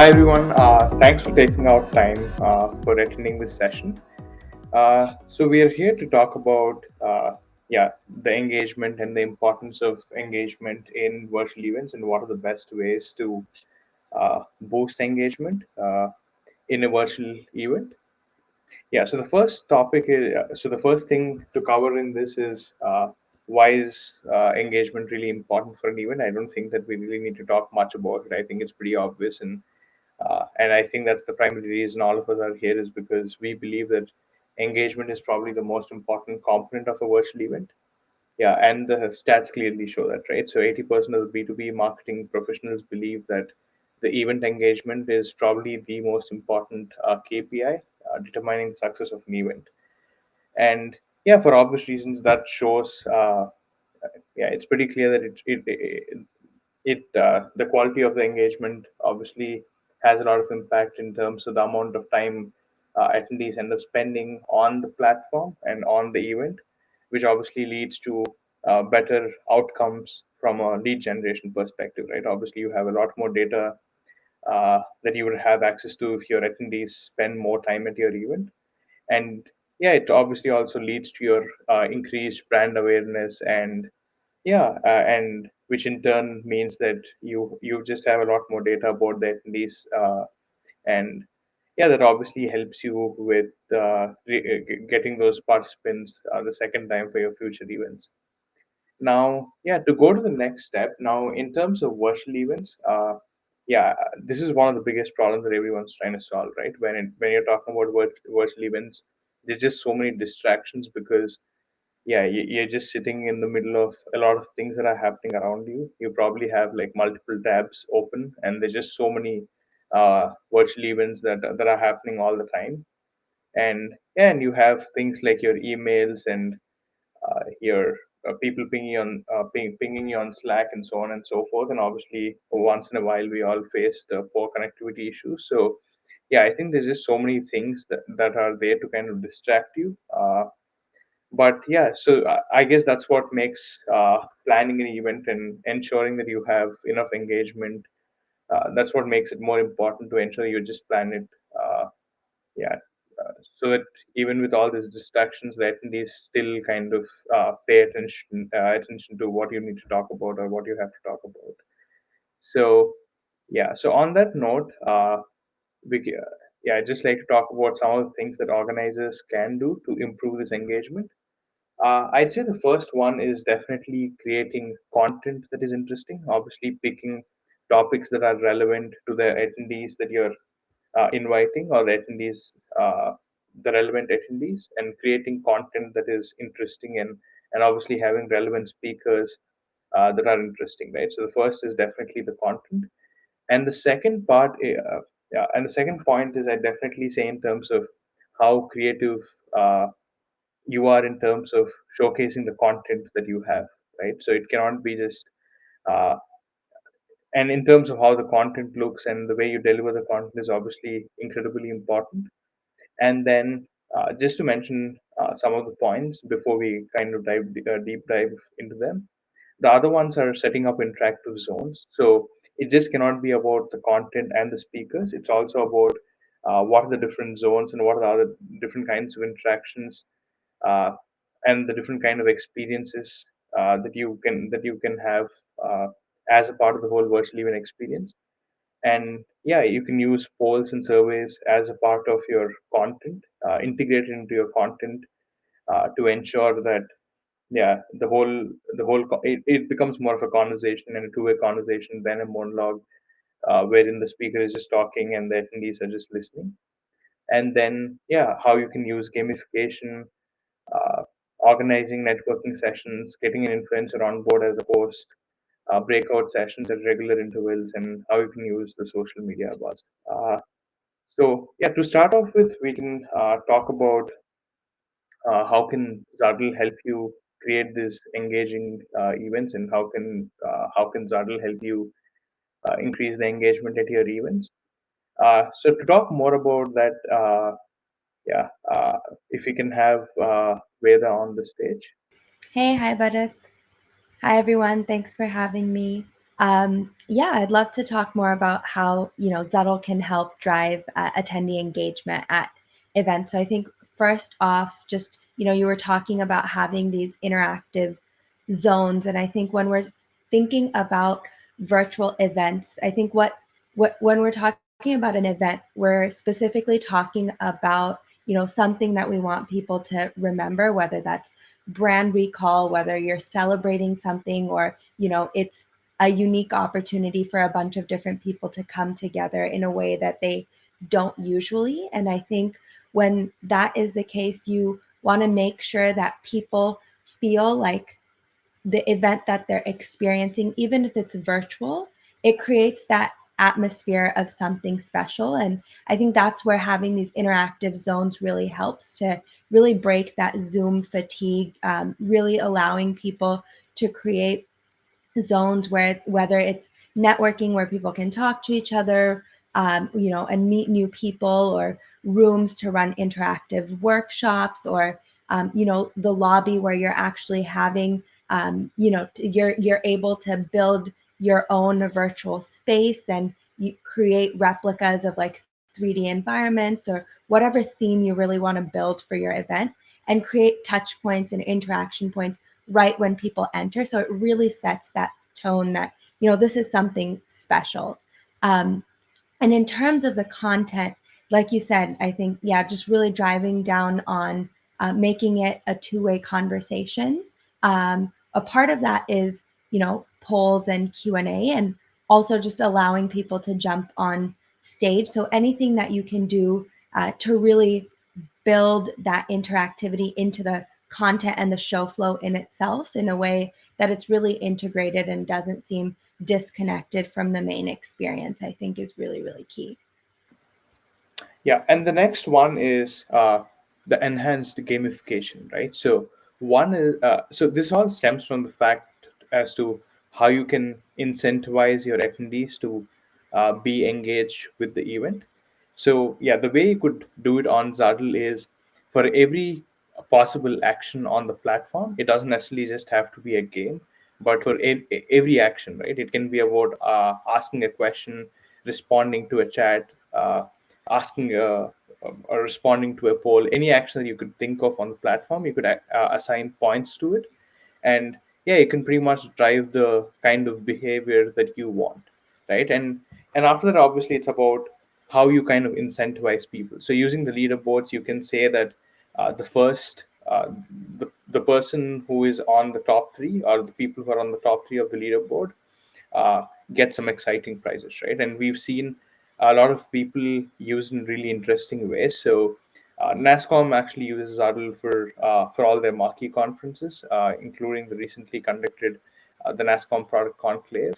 Hi everyone, thanks for taking out time for attending this session. So we are here to talk about the engagement and the importance of engagement in virtual events and what are the best ways to boost engagement in a virtual event. Yeah, so the first topic is so the first thing to cover in this is why is engagement really important for an event? I don't think that we really need to talk much about it. I think it's pretty obvious, and I think that's the primary reason all of us are here is because we believe that engagement is probably the most important component of a virtual event. Yeah, and the stats clearly show that, right? So 80% of the B2B marketing professionals believe that the event engagement is probably the most important KPI determining the success of an event. And yeah, for obvious reasons, that shows, yeah, it's pretty clear that the quality of the engagement obviously has a lot of impact in terms of the amount of time attendees end up spending on the platform and on the event, which obviously leads to better outcomes from a lead generation perspective, right? Obviously, you have a lot more data that you would have access to if your attendees spend more time at your event. And yeah, it obviously also leads to your increased brand awareness and which in turn means that you just have a lot more data about the attendees, and yeah, that obviously helps you with getting those participants the second time for your future events. Now, yeah, to go to the next step, now in terms of virtual events, yeah, this is one of the biggest problems that everyone's trying to solve, right? When you're talking about virtual events, there's just so many distractions because yeah, you're just sitting in the middle of a lot of things that are happening around you. You probably have like multiple tabs open, and there's just so many virtual events that are happening all the time. And yeah, and you have things like your emails and your people pinging you on Slack and so on and so forth. And obviously, once in a while, we all face the poor connectivity issues. So yeah, I think there's just so many things that are there to kind of distract you. But yeah, so I guess that's what makes planning an event and ensuring that you have enough engagement. That's what makes it more important to ensure you just plan it, yeah so that even with all these distractions the attendees still kind of pay attention to what you need to talk about or what you have to talk about. So yeah, so on that note, yeah, I'd just like to talk about some of the things that organizers can do to improve this engagement. I'd say the first one is definitely creating content that is interesting. Obviously, picking topics that are relevant to the attendees that you're inviting or the relevant attendees, and creating content that is interesting and obviously having relevant speakers that are interesting, right? So the first is definitely the content, and the second part, yeah, and the second point is I definitely say in terms of how creative. You are in terms of showcasing the content that you have, right? So it cannot be just uh, and in terms of how the content looks and the way you deliver the content is obviously incredibly important. And then just to mention some of the points before we kind of deep dive into them, the other ones are setting up interactive zones. So it just cannot be about the content and the speakers. It's also about what are the different zones and what are the other different kinds of interactions, uh, and the different kind of experiences that you can have uh, as a part of the whole virtual event experience. And yeah, you can use polls and surveys as a part of your content, integrated into your content, to ensure that yeah, it becomes more of a conversation and a two-way conversation than a monologue, wherein the speaker is just talking and the attendees are just listening. And then yeah, how you can use gamification, uh, organizing networking sessions, getting an influencer on board as a host, breakout sessions at regular intervals, and how you can use the social media buzz. So yeah, to start off with, we can talk about how can Zuddl help you create these engaging events, and how can Zuddl help you increase the engagement at your events. So to talk more about that, yeah, if we can have Veda on the stage. Hey, hi Bharath. Hi everyone. Thanks for having me. Yeah, I'd love to talk more about how, Zuddl can help drive attendee engagement at events. So I think first off, just, you were talking about having these interactive zones. And I think when we're thinking about virtual events, I think what when we're talking about an event, we're specifically talking about, something that we want people to remember, whether that's brand recall, whether you're celebrating something, or, it's a unique opportunity for a bunch of different people to come together in a way that they don't usually. And I think when that is the case, you want to make sure that people feel like the event that they're experiencing, even if it's virtual, it creates that atmosphere of something special. And I think that's where having these interactive zones really helps to really break that Zoom fatigue, really allowing people to create zones where, whether it's networking where people can talk to each other, and meet new people, or rooms to run interactive workshops, or the lobby where you're actually having, you're able to build your own virtual space, and you create replicas of like 3D environments, or whatever theme you really want to build for your event, and create touch points and interaction points right when people enter. So it really sets that tone that, this is something special. Um, and in terms of the content, like you said, I think, yeah, just really driving down on making it a two-way conversation. A part of that is, polls and Q&A, and also just allowing people to jump on stage. So anything that you can do to really build that interactivity into the content and the show flow in itself in a way that it's really integrated and doesn't seem disconnected from the main experience, I think is really, really key. Yeah, and the next one is the enhanced gamification, right? So one is so this all stems from the fact as to how you can incentivize your attendees to be engaged with the event. So yeah, the way you could do it on Zadel is for every possible action on the platform. It doesn't necessarily just have to be a game, but for every action, right? It can be about asking a question, responding to a chat, asking or responding to a poll. Any action that you could think of on the platform, you could assign points to it, and yeah, you can pretty much drive the kind of behavior that you want, right? And after that, obviously, it's about how you kind of incentivize people. So using the leaderboards, you can say that the first the person who is on the top three, or the people who are on the top three of the leaderboard, uh, get some exciting prizes, right? And we've seen a lot of people use in really interesting ways. So NASCOM actually uses Zadel for all their marquee conferences, including the recently conducted the NASCOM Product Conclave.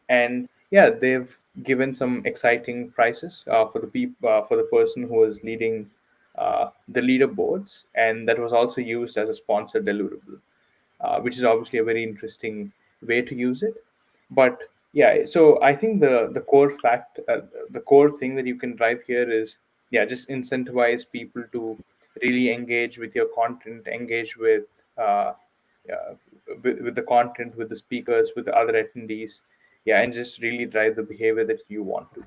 And yeah, they've given some exciting prizes for the person who was leading the leaderboards, and that was also used as a sponsored deliverable, which is obviously a very interesting way to use it. But yeah, so I think the core thing that you can drive here is, yeah, just incentivize people to really engage with your content, engage uh, uh, with the content, with the speakers, with the other attendees, yeah, and just really drive the behavior that you want to.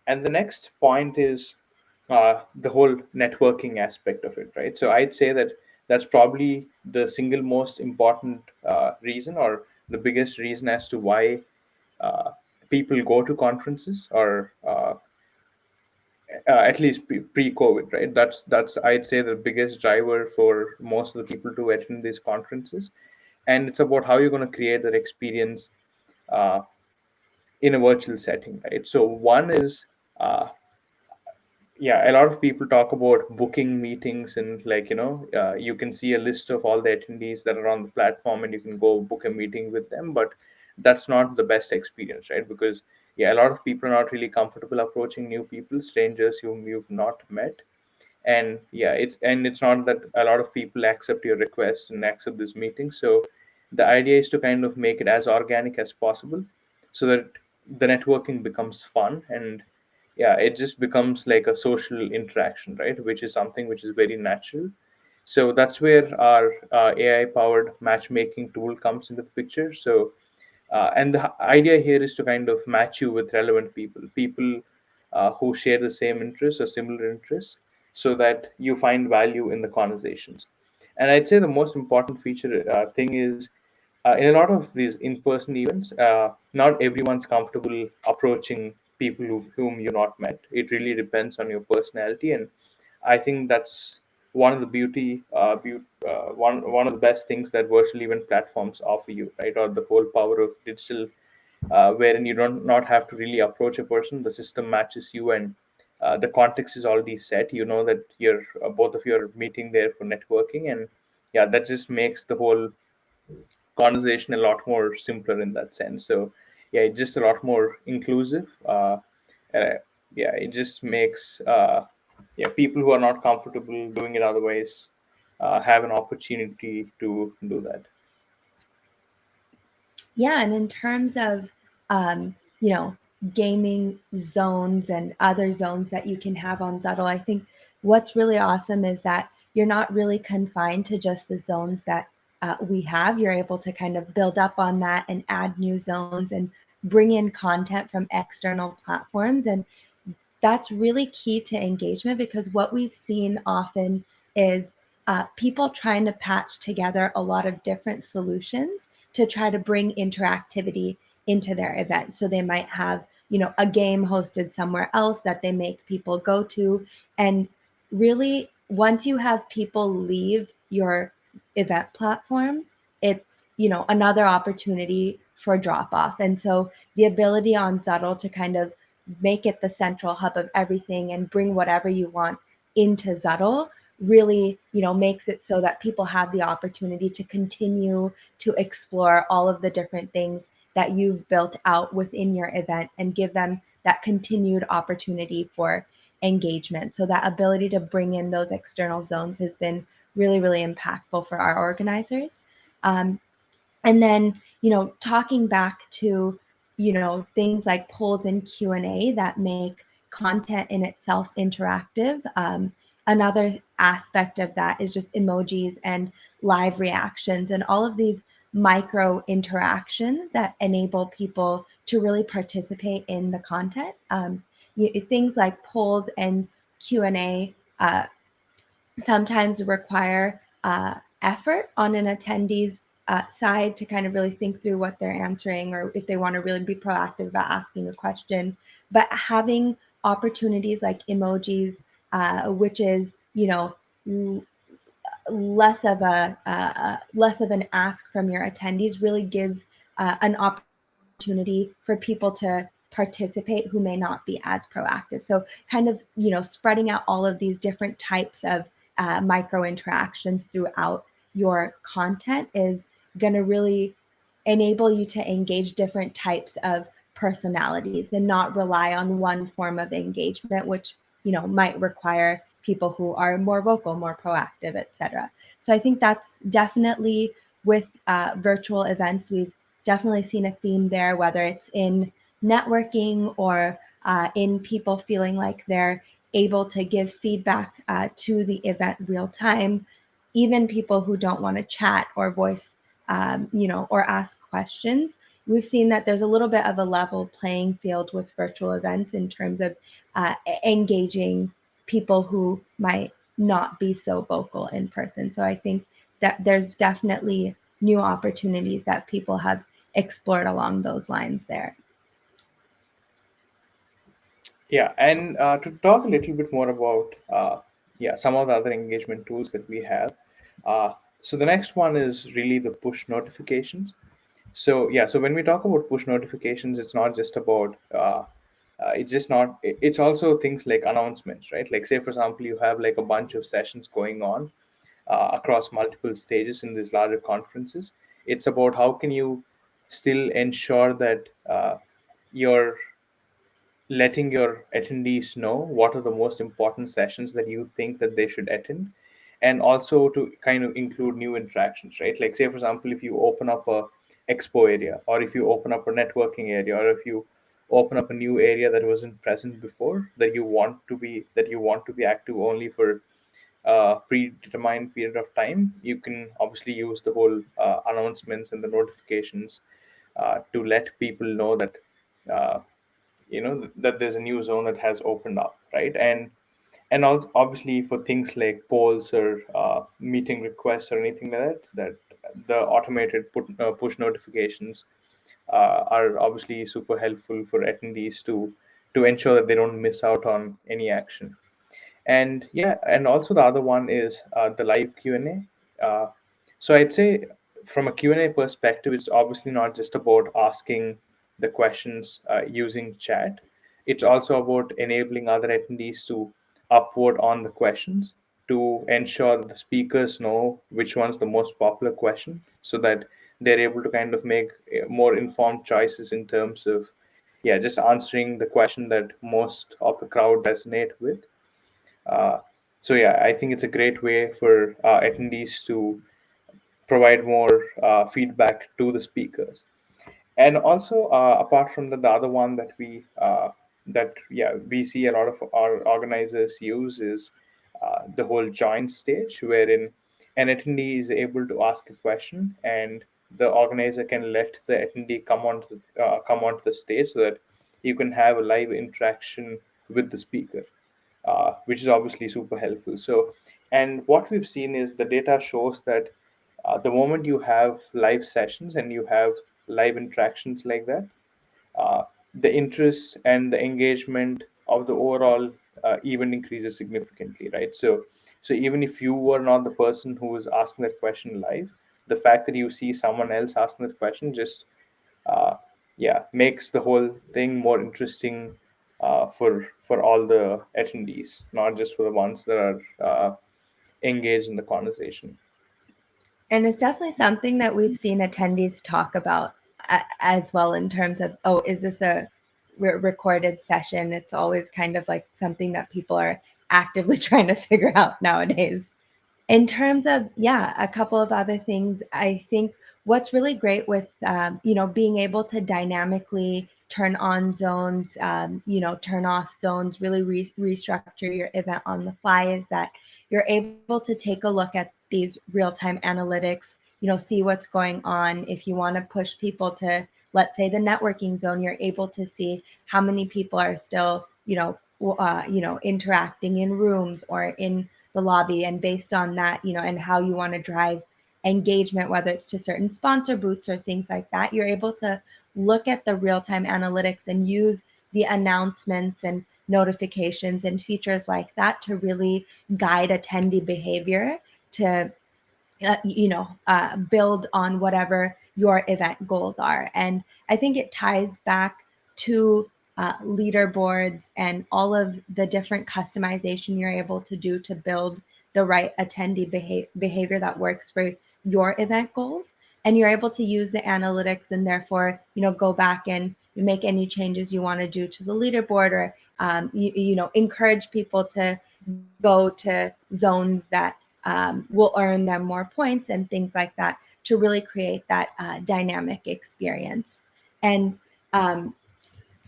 And the next point is the whole networking aspect of it, right? So I'd say that that's probably the single most important reason, or the biggest reason as to why uh, people go to conferences, or at least pre-COVID, right? That's I'd say the biggest driver for most of the people to attend these conferences, and it's about how you're going to create that experience uh, in a virtual setting, right? So one is uh, yeah, a lot of people talk about booking meetings, and like, you can see a list of all the attendees that are on the platform, and you can go book a meeting with them. But that's not the best experience, right? Because yeah, a lot of people are not really comfortable approaching new people, strangers whom you've not met. And yeah, it's not that a lot of people accept your request and accept this meeting. So the idea is to kind of make it as organic as possible, so that the networking becomes fun, and yeah, it just becomes like a social interaction, right? Which is something which is very natural. So that's where our AI powered matchmaking tool comes into the picture. So And the idea here is to kind of match you with relevant people who share the same interests or similar interests, so that you find value in the conversations. And I'd say the most important feature thing is, in a lot of these in-person events, not everyone's comfortable approaching people whom you not met. It really depends on your personality, and I think that's one of the one of the best things that virtual event platforms offer you, right? Or the whole power of digital, wherein you don't not have to really approach a person. The system matches you, and the context is already set. You know that you're both of you are meeting there for networking, and yeah, that just makes the whole conversation a lot more simpler in that sense. So yeah, it's just a lot more inclusive. Uh, yeah, it just makes yeah, people who are not comfortable doing it otherwise have an opportunity to do that. Yeah, and in terms of you know, gaming zones and other zones that you can have on Zuddle, I think what's really awesome is that you're not really confined to just the zones that we have. You're able to kind of build up on that and add new zones and bring in content from external platforms. And that's really key to engagement, because what we've seen often is people trying to patch together a lot of different solutions to try to bring interactivity into their event. So they might have, you know, a game hosted somewhere else that they make people go to. And really, once you have people leave your event platform, it's, you know, another opportunity for drop off. And so the ability on Zuddle to kind of make it the central hub of everything and bring whatever you want into Zuddle really, you know, makes it so that people have the opportunity to continue to explore all of the different things that you've built out within your event and give them that continued opportunity for engagement. So that ability to bring in those external zones has been really, really impactful for our organizers. Um, and then, you know, talking back to, you know, things like polls and Q&A that make content in itself interactive. Another aspect of that is just emojis and live reactions and all of these micro interactions that enable people to really participate in the content. Things like polls and Q&A sometimes require effort on an attendee's side to kind of really think through what they're answering, or if they want to really be proactive about asking a question. But having opportunities like emojis, which is, you know, less of an ask from your attendees, really gives an opportunity for people to participate who may not be as proactive. So kind of, you know, spreading out all of these different types of micro interactions throughout your content is going to really enable you to engage different types of personalities and not rely on one form of engagement, which, you know, might require people who are more vocal, more proactive, etc. So I think that's definitely with virtual events, we've definitely seen a theme there, whether it's in networking or in people feeling like they're able to give feedback to the event real time. Even people who don't want to chat or voice, you know, or ask questions, we've seen that there's a little bit of a level playing field with virtual events in terms of engaging people who might not be so vocal in person. So I think that there's definitely new opportunities that people have explored along those lines there. Yeah, and to talk a little bit more about yeah, some of the other engagement tools that we have. Uh, so the next one is really the push notifications. So yeah, so when we talk about push notifications, it's not just about it's just not it's also things like announcements, right? Like say for example, you have like a bunch of sessions going on across multiple stages in these larger conferences. It's about how can you still ensure that you're letting your attendees know what are the most important sessions that you think that they should attend, and also to kind of include new interactions, right? Like say for example, if you open up a expo area, or if you open up a networking area, or if you open up a new area that wasn't present before, that you want to be active only for a predetermined period of time, you can obviously use the whole announcements and the notifications to let people know that uh, that there's a new zone that has opened up, right? And also obviously for things like polls or meeting requests or anything like that, the automated push notifications are obviously super helpful for attendees to ensure that they don't miss out on any action. And yeah, and also the other one is the live Q&A. So I'd say from a Q&A perspective, it's obviously not just about asking the questions using chat. It's also about enabling other attendees to upvote on the questions to ensure that the speakers know which one's the most popular question, so that they're able to kind of make more informed choices in terms of, yeah, just answering the question that most of the crowd resonate with. uh, so yeah, I think it's a great way for attendees to provide more feedback to the speakers. And also, apart from the other one that we see a lot of our organizers use is the whole join stage, wherein an attendee is able to ask a question, and the organizer can let the attendee come onto the stage so that you can have a live interaction with the speaker, which is obviously super helpful. So, and what we've seen is the data shows that the moment you have live sessions and you have live interactions like that, uh, the interest and the engagement of the overall event increases significantly, right? So even if you were not the person who was asking that question live, the fact that you see someone else asking that question just uh, yeah, makes the whole thing more interesting for all the attendees, not just for the ones that are engaged in the conversation. And it's definitely something that we've seen attendees talk about as well, in terms of, oh, is this a recorded session? It's always kind of like something that people are actively trying to figure out nowadays. In terms of, yeah, a couple of other things, I think what's really great with, being able to dynamically turn on zones, turn off zones, really restructure your event on the fly, is that you're able to take a look at these real-time analytics, see what's going on. If you want to push people to, let's say, the networking zone, you're able to see how many people are still, interacting in rooms or in the lobby, and based on that, and how you want to drive engagement, whether it's to certain sponsor booths or things like that, you're able to look at the real-time analytics and use the announcements and notifications and features like that to really guide attendee behavior to build on whatever your event goals are. And I think it ties back to leaderboards and all of the different customization you're able to do to build the right attendee behavior that works for your event goals. And you're able to use the analytics, and therefore, go back and make any changes you want to do to the leaderboard, or encourage people to go to zones that will earn them more points and things like that, to really create that dynamic experience. And um,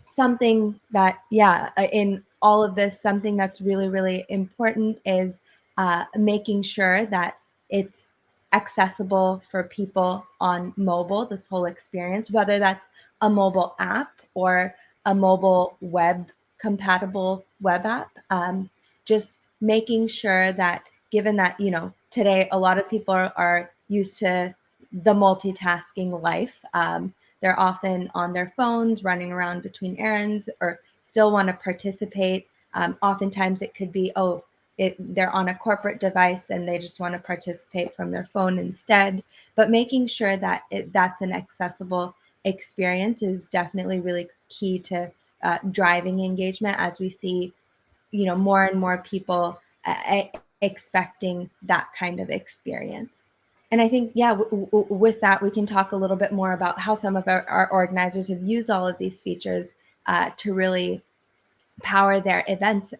something that, yeah, in all of this, something that's really, really important is making sure that it's accessible for people on mobile, this whole experience, whether that's a mobile app or a mobile web compatible web app. Just making sure that, given that, today a lot of people are used to the multitasking life, they're often on their phones, running around between errands, or still want to participate. Oftentimes it could be, oh, they're on a corporate device and they just want to participate from their phone instead. But making sure that that's an accessible experience is definitely really key to driving engagement, as we see, more and more people expecting that kind of experience. And I think, yeah, with that, we can talk a little bit more about how some of our organizers have used all of these features to really power their events.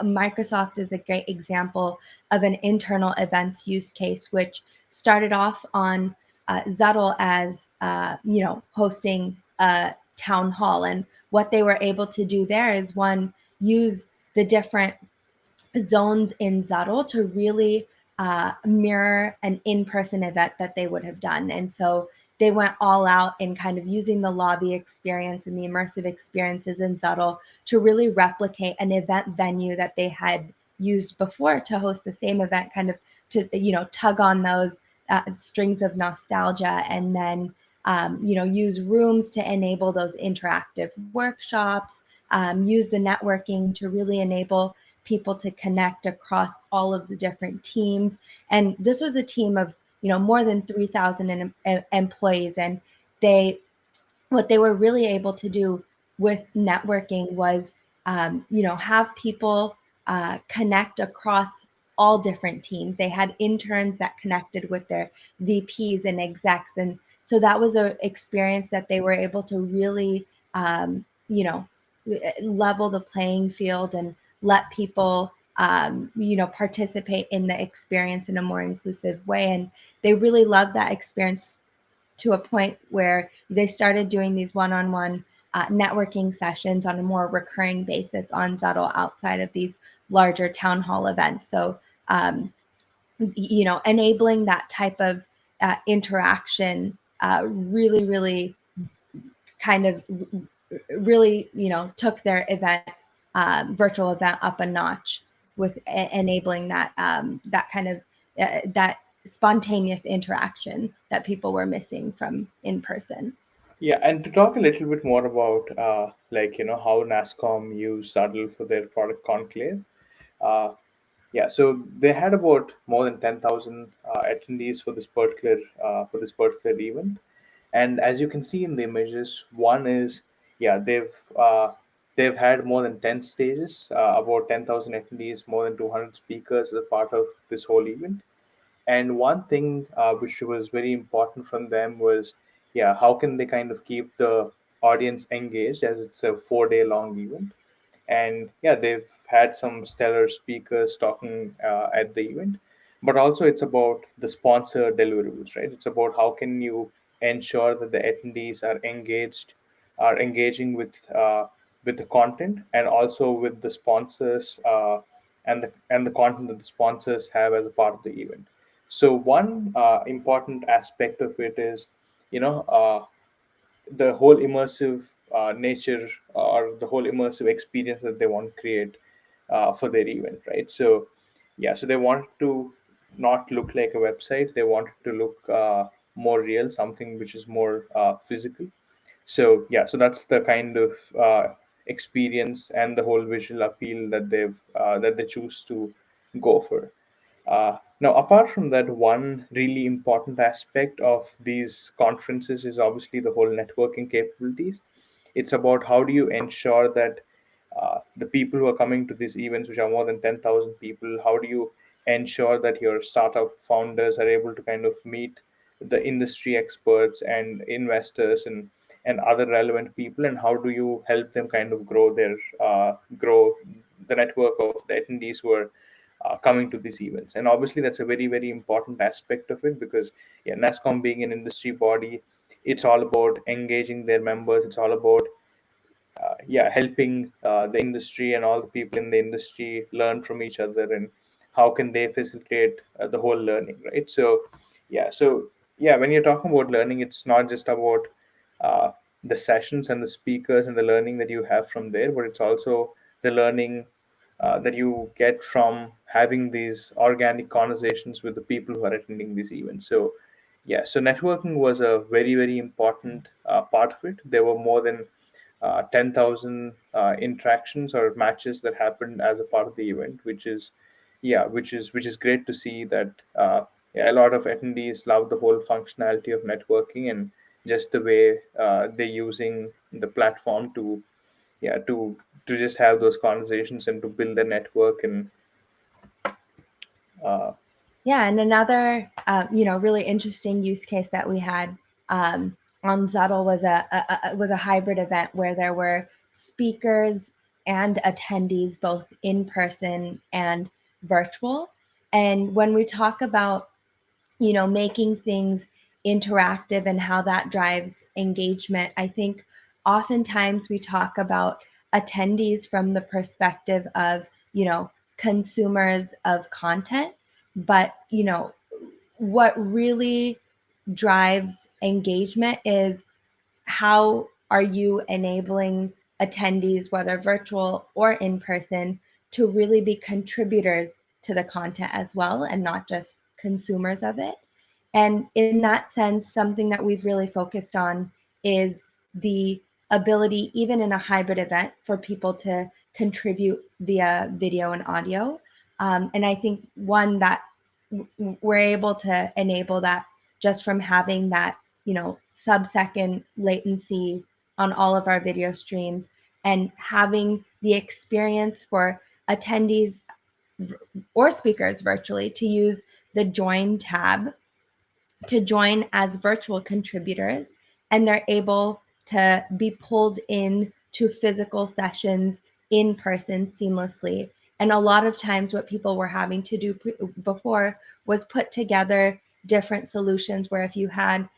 Microsoft is a great example of an internal events use case, which started off on Zuddl as, hosting a town hall. And what they were able to do there is, one, use the different zones in Zuddl to really mirror an in-person event that they would have done. And so they went all out in kind of using the lobby experience and the immersive experiences in Zuddl to really replicate an event venue that they had used before to host the same event, kind of to tug on those strings of nostalgia, and then use rooms to enable those interactive workshops, use the networking to really enable people to connect across all of the different teams. And this was a team of more than 3,000 employees, and they what they were really able to do with networking was have people connect across all different teams. They had interns that connected with their VPs and execs, and so that was an experience that they were able to really um, you know level the playing field and let people participate in the experience in a more inclusive way. And they really loved that experience to a point where they started doing these one-on-one networking sessions on a more recurring basis on Zuddl outside of these larger town hall events. So, enabling that type of interaction really kind of really, took their event, virtual event up a notch with enabling that kind of that spontaneous interaction that people were missing from in person. Yeah, and to talk a little bit more about how NASCOM used Zuddl for their product conclave. Uh, yeah, so they had about more than 10,000 attendees for this particular event, and as you can see in the images, one is yeah they've had more than 10 stages, about 10,000 attendees, more than 200 speakers as a part of this whole event. And one thing which was very important from them was, yeah, how can they kind of keep the audience engaged as it's a 4 day long event. And yeah, they've had some stellar speakers talking at the event, but also it's about the sponsor deliverables, right? It's about how can you ensure that the attendees are engaging with the content, and also with the sponsors, and the content that the sponsors have as a part of the event. So one important aspect of it is, you know, the whole immersive nature, or the whole immersive experience that they want to create for their event, right? So yeah, so they want to not look like a website. They want it to look more real, something which is more physical. So yeah, so that's the kind of experience and the whole visual appeal that they choose to go for. Now, apart from that, one really important aspect of these conferences is obviously the whole networking capabilities. It's about how do you ensure that the people who are coming to these events, which are more than 10,000 people, how do you ensure that your startup founders are able to kind of meet the industry experts and investors and other relevant people, and how do you help them kind of grow the network of the attendees who are coming to these events. And obviously that's a very important aspect of it, because yeah, NASCOM being an industry body, it's all about engaging their members. It's all about yeah, helping the industry and all the people in the industry learn from each other, and how can they facilitate the whole learning, right? So yeah, when you're talking about learning, it's not just about uh, the sessions and the speakers and the learning that you have from there, but it's also the learning that you get from having these organic conversations with the people who are attending these events. So yeah, so networking was a very important part of it. There were more than 10,000 interactions or matches that happened as a part of the event, which is yeah, which is great to see that yeah, a lot of attendees love the whole functionality of networking, and just the way they're using the platform to yeah to just have those conversations and to build a network. And uh, Yeah, and another really interesting use case that we had on Zuddl was a hybrid event where there were speakers and attendees both in person and virtual. And when we talk about making things interactive and how that drives engagement, I think oftentimes we talk about attendees from the perspective of consumers of content, but what really drives engagement is how are you enabling attendees, whether virtual or in person, to really be contributors to the content as well and not just consumers of it. And in that sense, something that we've really focused on is the ability, even in a hybrid event, for people to contribute via video and audio. And I think one that we're able to enable that just from having that, sub-second latency on all of our video streams and having the experience for attendees or speakers virtually to use the join tab to join as virtual contributors, and they're able to be pulled in to physical sessions in person seamlessly. And a lot of times what people were having to do before was put together different solutions where if you had,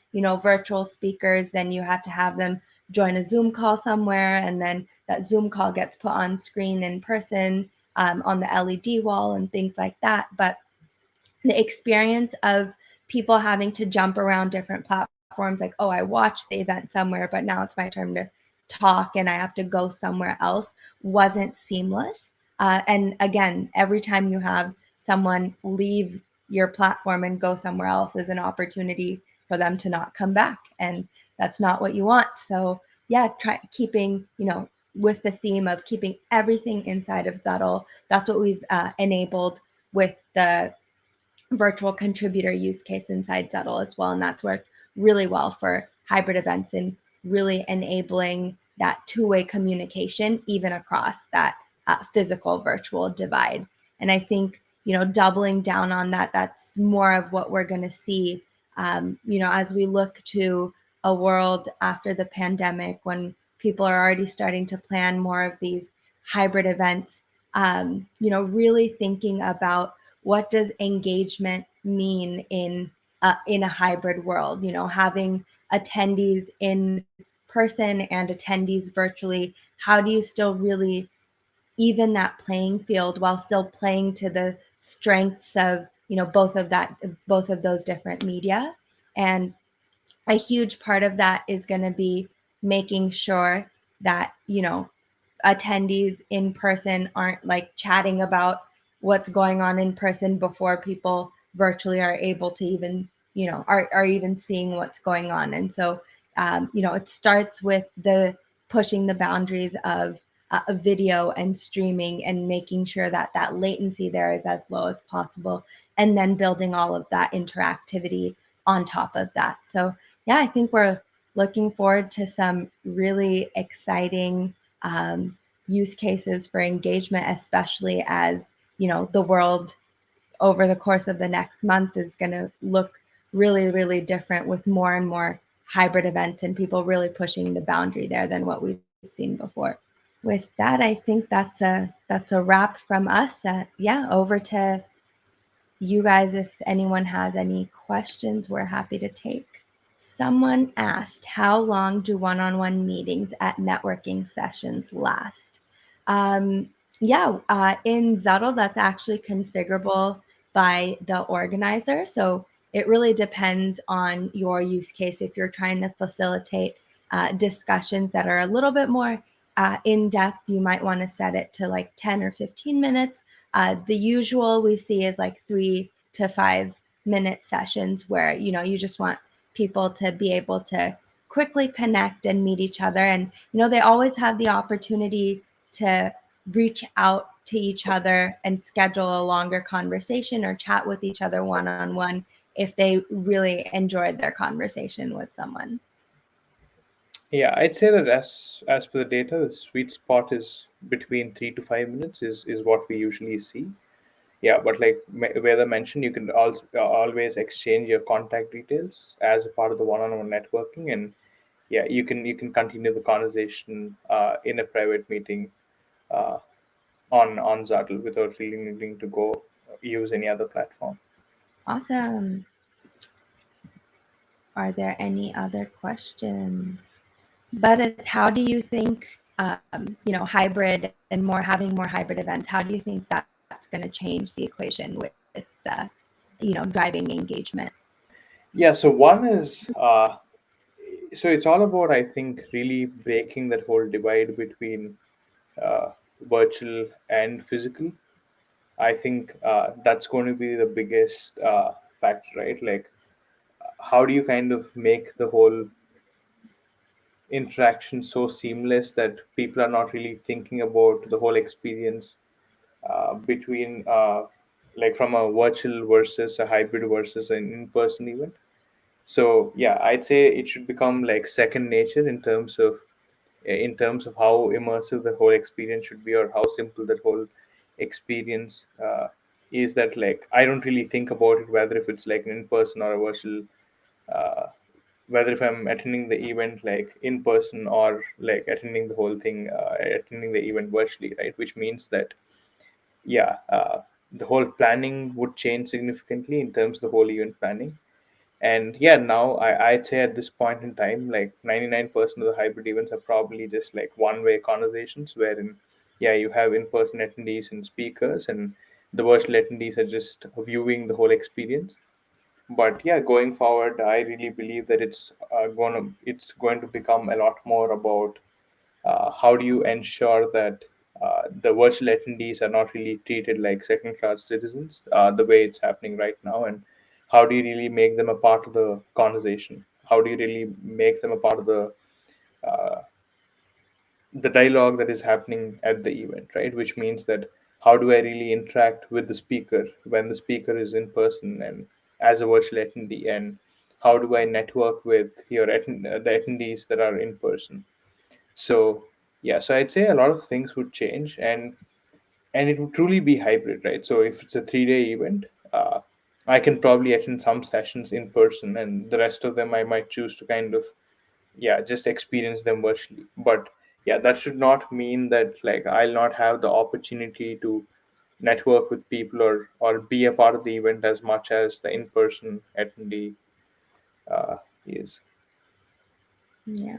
virtual speakers, then you had to have them join a Zoom call somewhere, and then that Zoom call gets put on screen in person, on the LED wall and things like that. But the experience of people having to jump around different platforms, like, oh, I watched the event somewhere, but now it's my turn to talk and I have to go somewhere else, wasn't seamless. And again, every time you have someone leave your platform and go somewhere else is an opportunity for them to not come back. And that's not what you want. So yeah, try keeping, with the theme of keeping everything inside of Zuddl. That's what we've enabled with the virtual contributor use case inside Zuddl as well. And that's worked really well for hybrid events and really enabling that two-way communication even across that physical virtual divide. And I think, doubling down on that, that's more of what we're going to see, as we look to a world after the pandemic when people are already starting to plan more of these hybrid events, really thinking about what does engagement mean in a hybrid world, having attendees in person and attendees virtually. How do you still really even that playing field while still playing to the strengths of, both of those different media? And a huge part of that is going to be making sure that, attendees in person aren't like chatting about what's going on in person before people virtually are able to even, are even seeing what's going on. And so, it starts with the pushing the boundaries of video and streaming and making sure that that latency there is as low as possible, and then building all of that interactivity on top of that. So yeah, I think we're looking forward to some really exciting use cases for engagement, especially as, the world over the course of the next month is going to look really, really different with more and more hybrid events and people really pushing the boundary there than what we've seen before. With that, I think that's a wrap from us. Yeah, over to you guys. If anyone has any questions, we're happy to take. Someone asked, how long do one-on-one meetings at networking sessions last? Yeah, in Zuddl, that's actually configurable by the organizer. So it really depends on your use case. If you're trying to facilitate discussions that are a little bit more in depth, you might want to set it to like 10 or 15 minutes. The usual we see is like 3 to 5 minute sessions where, you just want people to be able to quickly connect and meet each other. And, they always have the opportunity to reach out to each other and schedule a longer conversation or chat with each other one-on-one if they really enjoyed their conversation with someone. Yeah, I'd say that as per the data, the sweet spot is between 3 to 5 minutes is what we usually see. Yeah, but like Veda mentioned, you can also always exchange your contact details as a part of the one-on-one networking, and yeah, you can continue the conversation in a private meeting uh, on Zuddl without really needing to go use any other platform. Awesome. Are there any other questions? But how do you think, hybrid and having more hybrid events, how do you think that's going to change the equation with, driving engagement? Yeah, so one is So it's all about, I think, really breaking that whole divide between uh, virtual and physical. I think that's going to be the biggest factor, right? Like, how do you kind of make the whole interaction so seamless that people are not really thinking about the whole experience between, like, from a virtual versus a hybrid versus an in-person event. So yeah, I'd say it should become like second nature in terms of how immersive the whole experience should be, or how simple that whole experience is. That, like, I don't really think about it whether if it's like an in-person or a virtual, uh, whether if I'm attending the event like in person or like attending the whole thing, attending the event virtually, right? Which means that, yeah, the whole planning would change significantly in terms of the whole event planning. And yeah, now I'd say at this point in time, like 99% of the hybrid events are probably just like one-way conversations, wherein, yeah, you have in-person attendees and speakers, and the virtual attendees are just viewing the whole experience. But yeah, going forward, I really believe that it's going to become a lot more about how do you ensure that the virtual attendees are not really treated like second class citizens, the way it's happening right now, and how do you really make them a part of the conversation? How do you really make them a part of uh, the dialogue that is happening at the event, right? Which means that how do I really interact with the speaker when the speaker is in person and as a virtual attendee, and how do I network with the attendees that are in person? So yeah, so I'd say a lot of things would change, and it would truly be hybrid, right? So if it's a 3 day event, I can probably attend some sessions in person, and the rest of them I might choose to kind of, yeah, just experience them virtually. But yeah, that should not mean that, like, I'll not have the opportunity to network with people, or be a part of the event as much as the in person attendee uh, is. Yeah.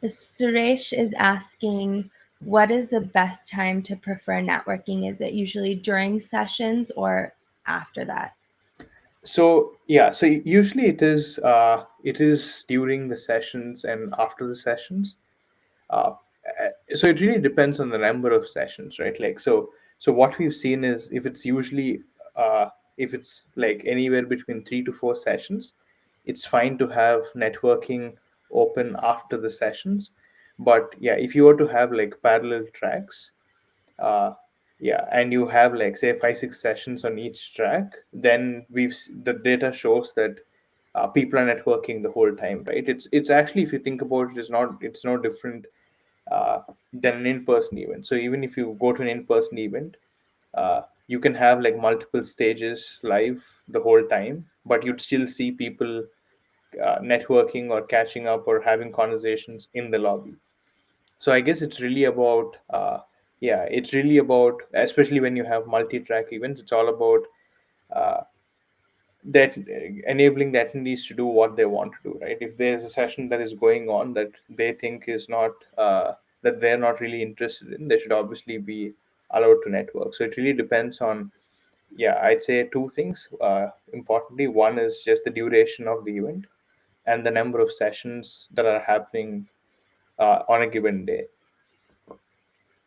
Suresh is asking, what is the best time to prefer networking? Is it usually during sessions or after that? So yeah, so usually it is during the sessions and after the sessions. uh, so it really depends on the number of sessions, right? Like, so what we've seen is, if it's like anywhere between 3 to 4 sessions, it's fine to have networking open after the sessions. But yeah, if you were to have like parallel tracks, uh, yeah, and you have like say 5 6 sessions on each track, then the data shows that people are networking the whole time, right? It's actually, if you think about it, it's no different than an in-person event. So even if you go to an in-person event, you can have like multiple stages live the whole time, but you'd still see people networking or catching up or having conversations in the lobby. So I guess it's really about, yeah, it's really about, especially when you have multi-track events, it's all about uh, that enabling the attendees to do what they want to do, right? If there's a session that is going on that they think is not that they're not really interested in, they should obviously be allowed to network. So it really depends on, yeah, I'd say two things. Importantly, one is just the duration of the event and the number of sessions that are happening on a given day.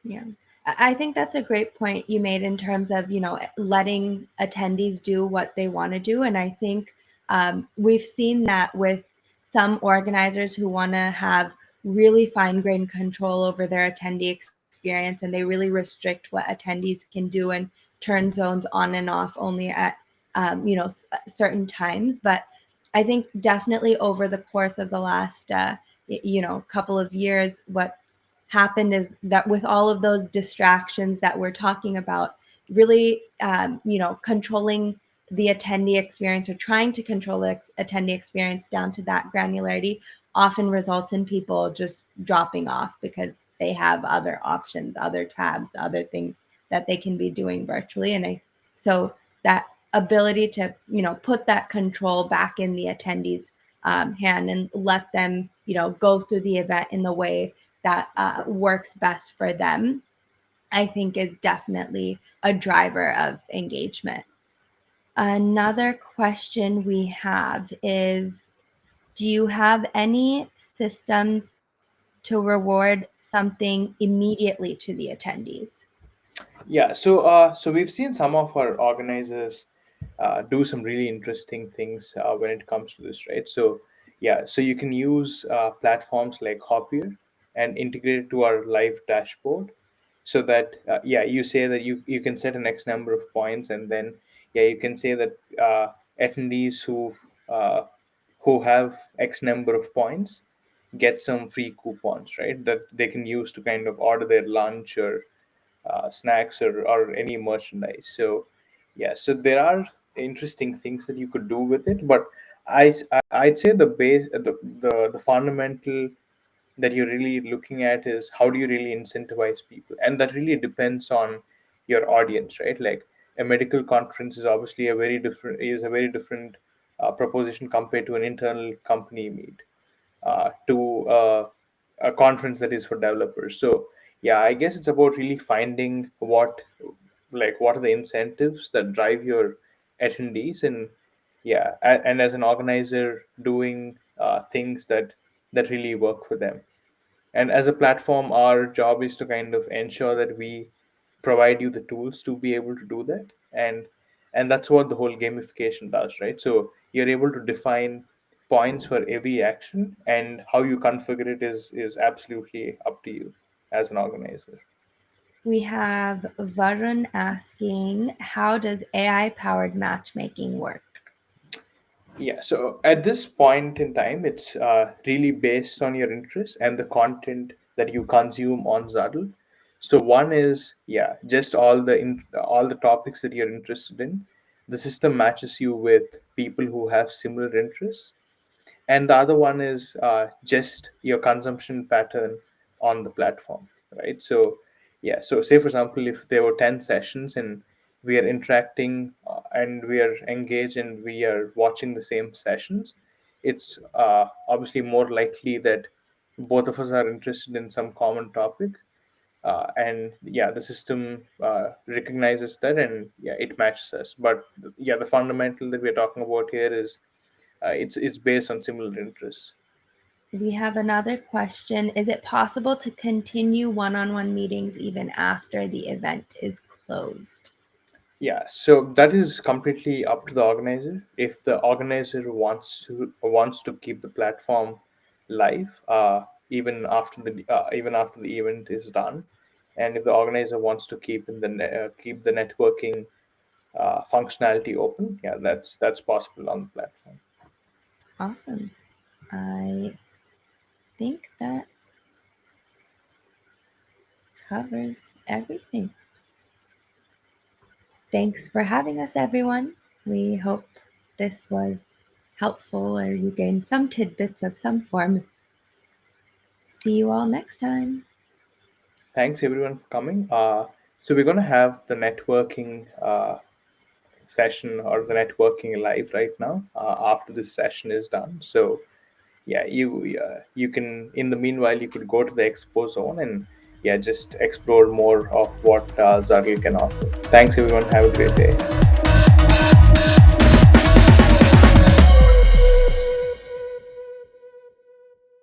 Yeah. I think that's a great point you made in terms of, letting attendees do what they want to do. And I think we've seen that with some organizers who want to have really fine grained control over their attendee experience, and they really restrict what attendees can do and turn zones on and off only at, certain times. But I think definitely over the course of the last, couple of years, what happened is that with all of those distractions that we're talking about, really, controlling the attendee experience or trying to control the attendee experience down to that granularity often results in people just dropping off because they have other options, other tabs, other things that they can be doing virtually. So that ability to, put that control back in the attendees' hand and let them, go through the event in the way that works best for them, I think is definitely a driver of engagement. Another question we have is, Do you have any systems to reward something immediately to the attendees? Yeah, so we've seen some of our organizers do some really interesting things when it comes to this, right? So yeah, so you can use platforms like Hoppier and integrate it to our live dashboard, so that yeah, you say that you can set an X number of points, and then yeah, you can say that attendees uh, who have X number of points get some free coupons, right? That they can use to kind of order their lunch or snacks or any merchandise. So yeah, so there are interesting things that you could do with it, but I'd say the base the fundamental that you're really looking at is how do you really incentivize people, and that really depends on your audience, right? Like a medical conference is obviously a very different proposition compared to an internal company meet, to a conference that is for developers. So yeah, I guess it's about really finding what are the incentives that drive your attendees, and yeah, and as an organizer, doing things that really work for them. And as a platform, our job is to kind of ensure that we provide you the tools to be able to do that. And that's what the whole gamification does, right? So you're able to define points for every action, and how you configure it is absolutely up to you as an organizer. We have Varun asking, how does AI powered matchmaking work? Yeah, so at this point in time, it's really based on your interests and the content that you consume on Zuddl. So one is, yeah, just all the topics that you're interested in. The system matches you with people who have similar interests, and the other one is just your consumption pattern on the platform, right? So yeah, so say for example, if there were 10 sessions and we are interacting and we are engaged and we are watching the same sessions, it's obviously more likely that both of us are interested in some common topic, and yeah, the system recognizes that, and yeah, it matches us. But yeah, the fundamental that we're talking about here is it's based on similar interests. We have another question. Is it possible to continue one on one meetings even after the event is closed? Yeah, so that is completely up to the organizer. If the organizer wants to keep the platform live, even after the event is done, and if the organizer wants to keep the networking functionality open, yeah, that's possible on the platform. Awesome. I think that covers everything. Thanks for having us, everyone. We hope this was helpful or you gained some tidbits of some form. See you all next time. Thanks everyone for coming. So we're gonna have the networking session or the networking live right now after this session is done. So yeah, you can, in the meanwhile, you could go to the expo zone and yeah, just explore more of what Zargil can offer. Thanks everyone, have a great day.